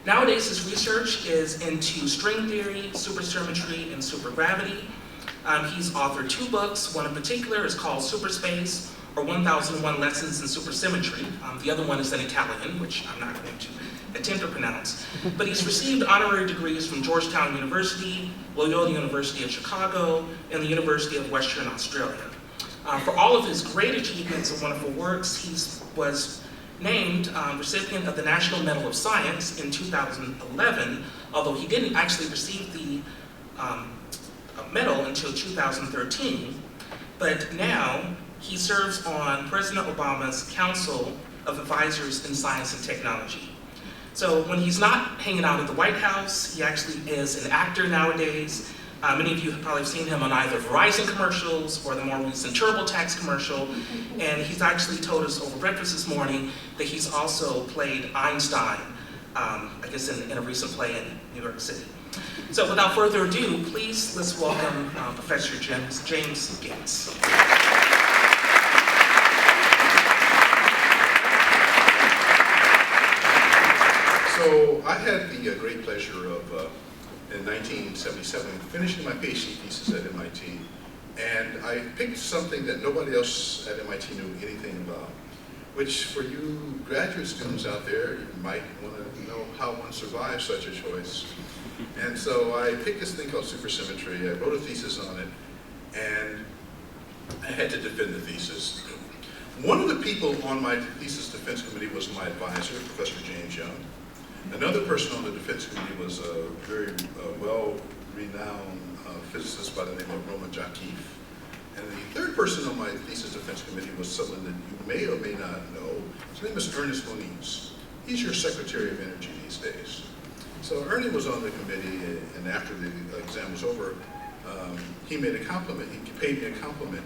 Nowadays, his research is into string theory, supersymmetry, and supergravity. He's authored 2 books. One in particular is called Superspace, or 1001 Lessons in Supersymmetry. The other one is in Italian, which I'm not going to attempt to pronounce. But he's received honorary degrees from Georgetown University, Loyola University of Chicago, and the University of Western Australia. For all of his great achievements and wonderful works, he was named recipient of the National Medal of Science in 2011, although he didn't actually receive the medal until 2013. But now he serves on President Obama's Council of Advisors in Science and Technology. So when he's not hanging out at the White House, he actually is an actor nowadays. Many of you have probably seen him on either Verizon commercials or the more recent TurboTax commercial. And he's actually told us over breakfast this morning that he's also played Einstein, I guess in a recent play in New York City. So without further ado, please let's welcome Professor James Gates. So I had the great pleasure of in 1977, finishing my PhD thesis at MIT, and I picked something that nobody else at MIT knew anything about, which for you graduate students out there, you might want to know how one survives such a choice. And so I picked this thing called supersymmetry. I wrote a thesis on it, and I had to defend the thesis. One of the people on my thesis defense committee was my advisor, Professor James Young. Another person on the defense committee was a very well-renowned physicist by the name of Roman Jakif. And the third person on my thesis defense committee was someone that you may or may not know. His name is Ernest Moniz. He's your Secretary of Energy these days. So Ernie was on the committee, and after the exam was over, he made a compliment. He paid me a compliment.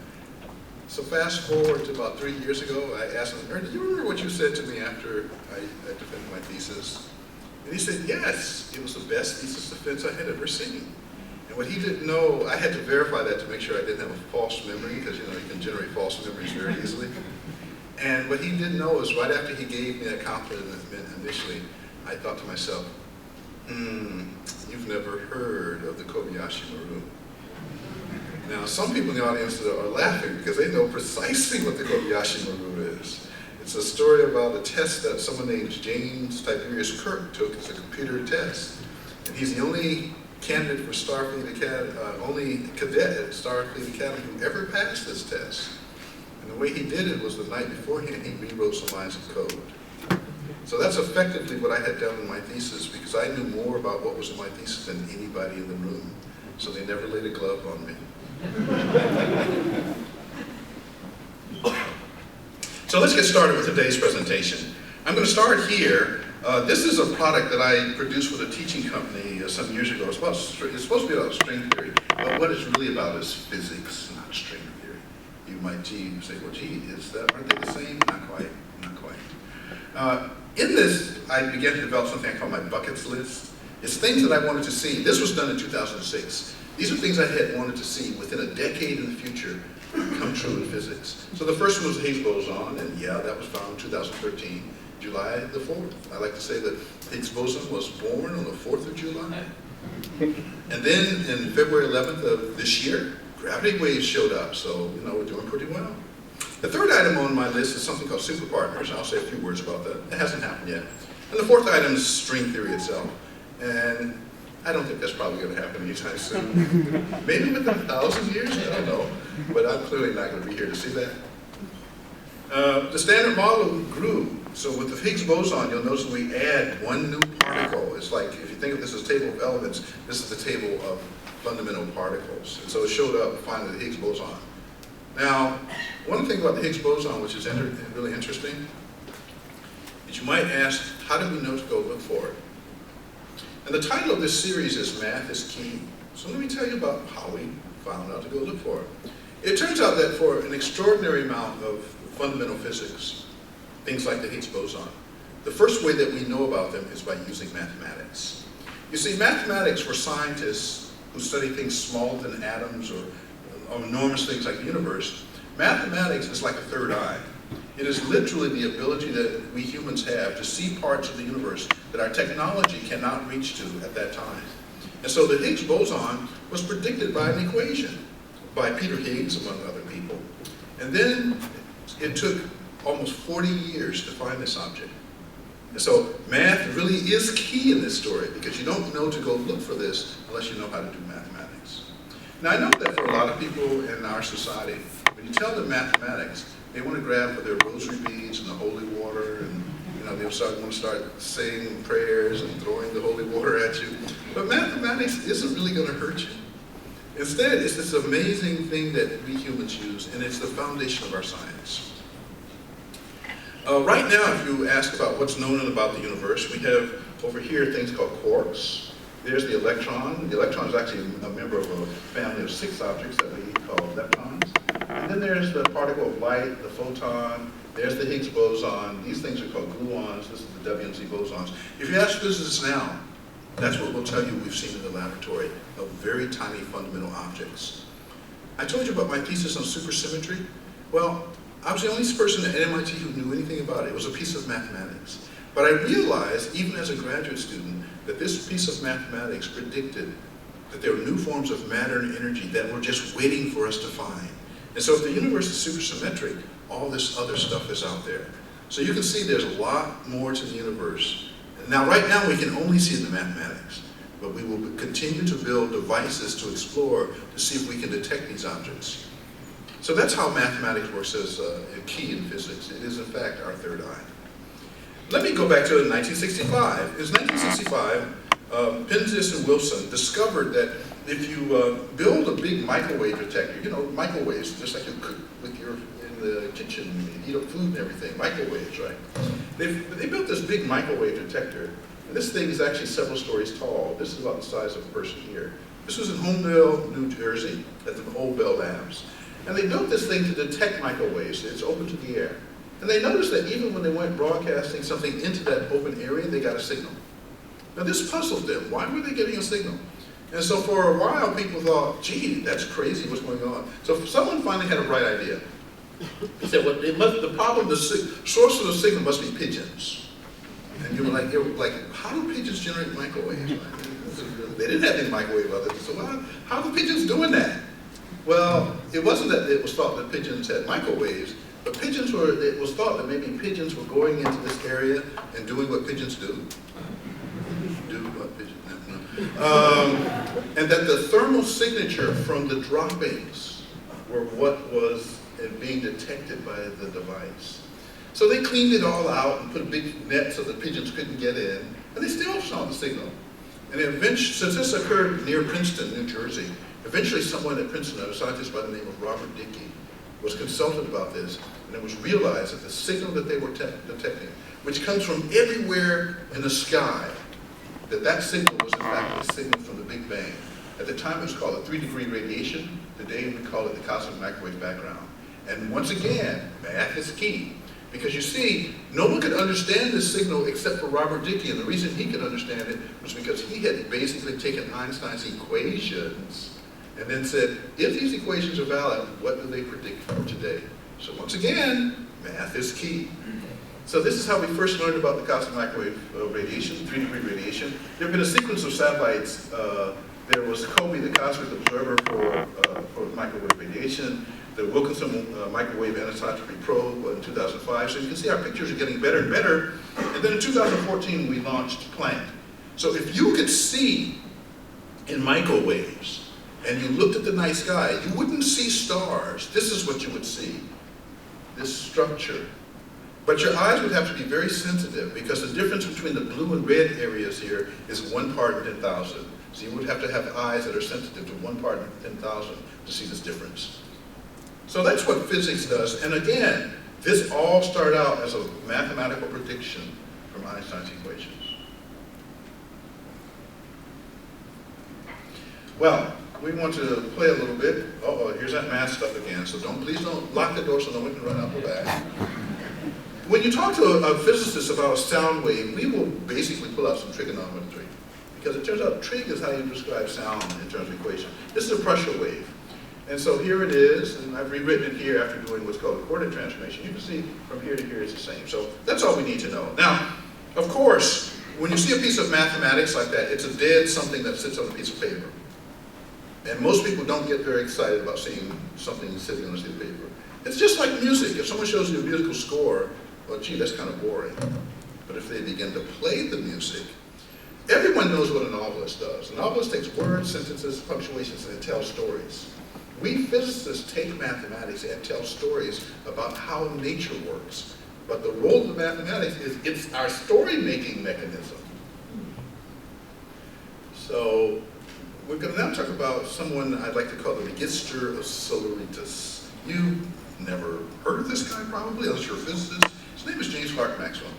So fast forward to about 3 years ago, I asked him, Ernie, do you remember what you said to me after I defended my thesis? And he said, yes, it was the best thesis defense I had ever seen. And what he didn't know, I had to verify that to make sure I didn't have a false memory, because you can generate false memories very easily. And what he didn't know is right after he gave me that compliment initially, I thought to myself, you've never heard of the Kobayashi Maru. Now, some people in the audience are laughing because they know precisely what the Kobayashi Maru is. It's a story about a test that someone named James Tiberius Kirk took as a computer test. And he's the only candidate for Starfleet Academy, only cadet at Starfleet Academy who ever passed this test. And the way he did it was the night beforehand, he rewrote some lines of code. So that's effectively what I had done in my thesis, because I knew more about what was in my thesis than anybody in the room. So they never laid a glove on me. So let's get started with today's presentation. I'm going to start here. This is a product that I produced with a teaching company some years ago. It's supposed to be about string theory, but what it's really about is physics, not string theory. You might say, well, gee, aren't they the same? Not quite, not quite. In this, I began to develop something I call my buckets list. It's things that I wanted to see. This was done in 2006. These are things I had wanted to see within a decade in the future come true in physics. So the first one was the Higgs boson, and yeah, that was found in 2013, July the 4th. I like to say that Higgs boson was born on the 4th of July. And then in February 11th of this year, gravity waves showed up, so we're doing pretty well. The third item on my list is something called superpartners. I'll say a few words about that. It hasn't happened yet. And the fourth item is string theory itself. And I don't think that's probably going to happen anytime soon. Maybe within 1,000 years, I don't know. But I'm clearly not going to be here to see that. The standard model grew. So with the Higgs boson, you'll notice we add one new particle. It's like, if you think of this as a table of elements, this is the table of fundamental particles. And so it showed up finally the Higgs boson. Now, one thing about the Higgs boson, which is really interesting, is you might ask, how do we know to go look for it? And the title of this series is Math is Key. So let me tell you about how we found out to go look for it. It turns out that for an extraordinary amount of fundamental physics, things like the Higgs boson, the first way that we know about them is by using mathematics. You see, mathematics for scientists who study things smaller than atoms or enormous things like the universe, mathematics is like a third eye. It is literally the ability that we humans have to see parts of the universe that our technology cannot reach to at that time. And so the Higgs boson was predicted by an equation by Peter Higgs, among other people. And then it took almost 40 years to find this object. And so math really is key in this story, because you don't know to go look for this unless you know how to do mathematics. Now I know that for a lot of people in our society, when you tell them mathematics, they want to grab for their rosary beads and the holy water, and they'll want to start saying prayers and throwing the holy water at you. But mathematics isn't really going to hurt you. Instead, it's this amazing thing that we humans use, and it's the foundation of our science. Right now, if you ask about what's known about the universe, we have over here things called quarks. There's the electron. The electron is actually a member of a family of 6 objects that we call leptons. And then there's the particle of light, the photon. There's the Higgs boson. These things are called gluons. This is the W and Z bosons. If you ask physicists now, that's what we'll tell you we've seen in the laboratory, of very tiny fundamental objects. I told you about my thesis on supersymmetry. Well, I was the only person at MIT who knew anything about it. It was a piece of mathematics. But I realized, even as a graduate student, that this piece of mathematics predicted that there were new forms of matter and energy that were just waiting for us to find. And so if the universe is supersymmetric, all this other stuff is out there. So you can see there's a lot more to the universe. Now, right now, we can only see the mathematics, but we will continue to build devices to explore to see if we can detect these objects. So that's how mathematics works as a key in physics. It is, in fact, our third eye. Let me go back to 1965. It was 1965, Penzias and Wilson discovered that if you build a big microwave detector, microwaves, just like you cook with in the kitchen, you heat up food and everything, microwaves, right? They built this big microwave detector, and this thing is actually several stories tall. This is about the size of a person here. This was in Homedale, New Jersey, at the Old Bell Labs. And they built this thing to detect microwaves. It's open to the air. And they noticed that even when they went broadcasting something into that open area, they got a signal. Now this puzzled them. Why were they getting a signal? And so for a while, people thought, gee, that's crazy, what's going on? So someone finally had a bright idea. He said, well, the source of the signal must be pigeons. And you were like, how do pigeons generate microwaves? They didn't have any microwave others. So how are the pigeons doing that? Well, it wasn't that it was thought that pigeons had microwaves, but it was thought that maybe pigeons were going into this area and doing what pigeons do. And that the thermal signature from the droppings were what was being detected by the device. So they cleaned it all out and put a big net so the pigeons couldn't get in, and they still saw the signal. And eventually, since this occurred near Princeton, New Jersey, eventually someone at Princeton, a scientist by the name of Robert Dickey, was consulted about this, and it was realized that the signal that they were detecting, which comes from everywhere in the sky, that signal was in fact a signal from the Big Bang. At the time it was called a 3-degree radiation. Today we call it the cosmic microwave background. And once again, math is key. Because you see, no one could understand this signal except for Robert Dickey, and the reason he could understand it was because he had basically taken Einstein's equations and then said, if these equations are valid, what do they predict for today? So once again, math is key. So this is how we first learned about the cosmic microwave radiation, 3-degree radiation. There have been a sequence of satellites. There was COBE, the Cosmic Observer for microwave radiation, the Wilkinson Microwave Anisotropy Probe in 2005. So you can see our pictures are getting better and better. And then in 2014, we launched Planck. So if you could see in microwaves, and you looked at the night sky, you wouldn't see stars. This is what you would see, this structure. But your eyes would have to be very sensitive because the difference between the blue and red areas here is 1 part in 10,000. So you would have to have eyes that are sensitive to 1 part in 10,000 to see this difference. So that's what physics does. And again, this all started out as a mathematical prediction from Einstein's equations. Well, we want to play a little bit. Uh-oh, here's that math stuff again. So please don't lock the door so no one can run out the back. When you talk to a physicist about a sound wave, we will basically pull out some trigonometry. Because it turns out trig is how you describe sound in terms of equation. This is a pressure wave. And so here it is, and I've rewritten it here after doing what's called a coordinate transformation. You can see from here to here it's the same. So that's all we need to know. Now, of course, when you see a piece of mathematics like that, it's a dead something that sits on a piece of paper. And most people don't get very excited about seeing something sitting on a sheet of paper. It's just like music. If someone shows you a musical score, well, gee, that's kind of boring. But if they begin to play the music, everyone knows what a novelist does. A novelist takes words, sentences, punctuations, and it tells stories. We physicists take mathematics and tell stories about how nature works. But the role of the mathematics is it's our story-making mechanism. So we're going to now talk about someone I'd like to call the Magister of Celeritas. You've never heard of this guy probably, unless you're a physicist. His name is James Clerk Maxwell.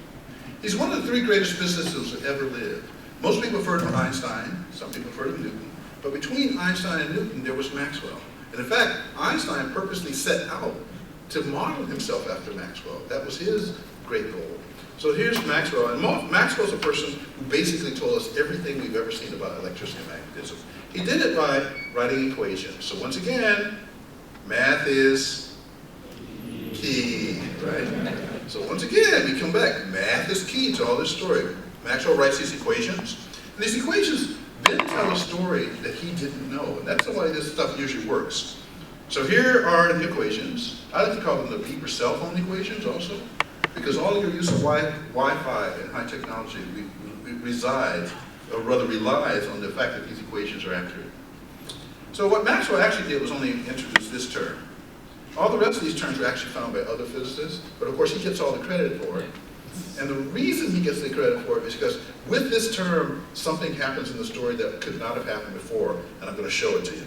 He's one of the three greatest physicists who's ever lived. Most people have heard of Einstein, some people have heard of Newton, but between Einstein and Newton there was Maxwell. And in fact, Einstein purposely set out to model himself after Maxwell. That was his great goal. So here's Maxwell, and Maxwell's a person who basically told us everything we've ever seen about electricity and magnetism. He did it by writing equations. So once again, math is key, right? So once again, we come back. Math is key to all this story. Maxwell writes these equations, and these equations then tell a story that he didn't know, and that's the way this stuff usually works. So here are the equations. I like to call them the beeper cell phone equations also, because all of your use of Wi-Fi and high technology resides, or rather relies on the fact that these equations are accurate. So what Maxwell actually did was only introduce this term. All the rest of these terms were actually found by other physicists, but of course he gets all the credit for it. And the reason he gets the credit for it is because with this term, something happens in the story that could not have happened before, and I'm going to show it to you.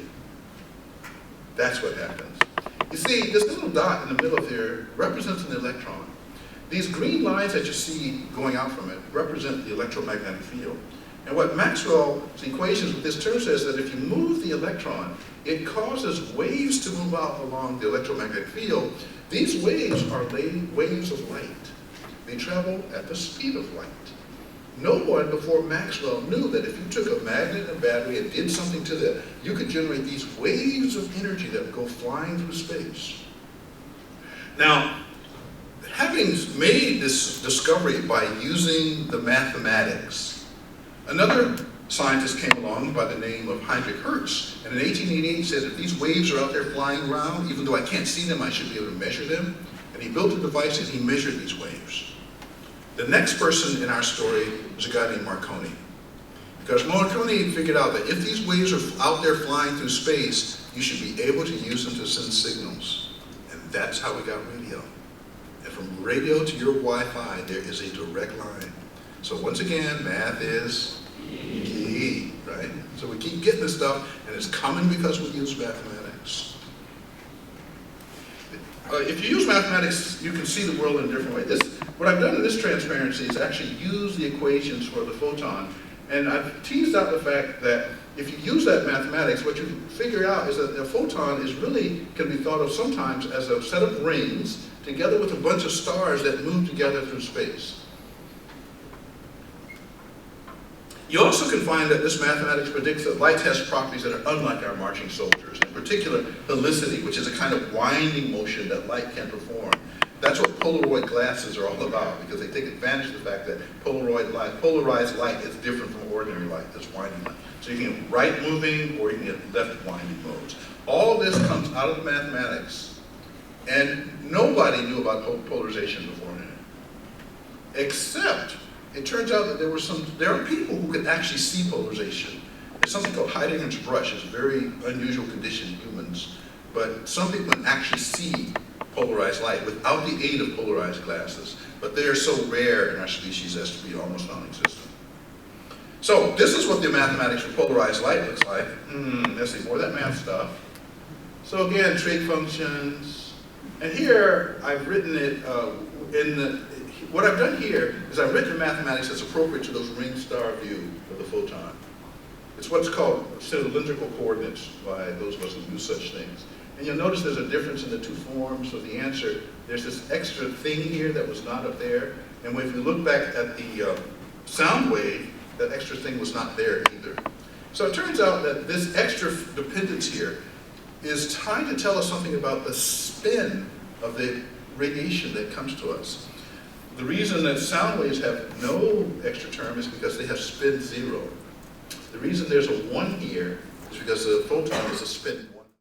That's what happens. You see, this little dot in the middle here represents an electron. These green lines that you see going out from it represent the electromagnetic field. And what Maxwell's equations with this term says that if you move the electron, it causes waves to move out along the electromagnetic field. These waves are waves of light. They travel at the speed of light. No one before Maxwell knew that if you took a magnet and battery and did something to them, you could generate these waves of energy that would go flying through space. Now, having made this discovery by using the mathematics, another scientist came along by the name of Heinrich Hertz, and in 1888 said if these waves are out there flying around, even though I can't see them, I should be able to measure them. And he built a device and he measured these waves. The next person in our story was a guy named Marconi. Because Marconi figured out that if these waves are out there flying through space, you should be able to use them to send signals. And that's how we got radio. And from radio to your Wi-Fi, there is a direct line. So once again, math is key, right? So we keep getting this stuff, and it's coming because we use mathematics. If you use mathematics, you can see the world in a different way. What I've done in this transparency is actually use the equations for the photon. And I've teased out the fact that if you use that mathematics, what you figure out is that a photon is really, can be thought of sometimes as a set of rings together with a bunch of stars that move together through space. You also can find that this mathematics predicts that light has properties that are unlike our marching soldiers, in particular helicity, which is a kind of winding motion that light can perform. That's what Polaroid glasses are all about, because they take advantage of the fact that polarized light is different from ordinary light, this winding light. So you can get right moving or you can get left winding modes. All of this comes out of the mathematics, and nobody knew about polarization beforehand, except it turns out that there are people who can actually see polarization. It's something called Heidegger's brush. It's a very unusual condition in humans, but some people can actually see polarized light without the aid of polarized glasses. But they are so rare in our species as to be almost non-existent. So this is what the mathematics for polarized light looks like. Let's see, more of that math stuff. So again, trig functions. And here I've written it what I've done here is I've written mathematics that's appropriate to those ring star view of the photon. It's what's called cylindrical coordinates by those of us who do such things. And you'll notice there's a difference in the two forms of the answer. There's this extra thing here that was not up there. And if you look back at the sound wave, that extra thing was not there either. So it turns out that this extra dependence here is trying to tell us something about the spin of the radiation that comes to us. The reason that sound waves have no extra term is because they have spin 0. The reason there's a 1 here is because the photon is a spin 1.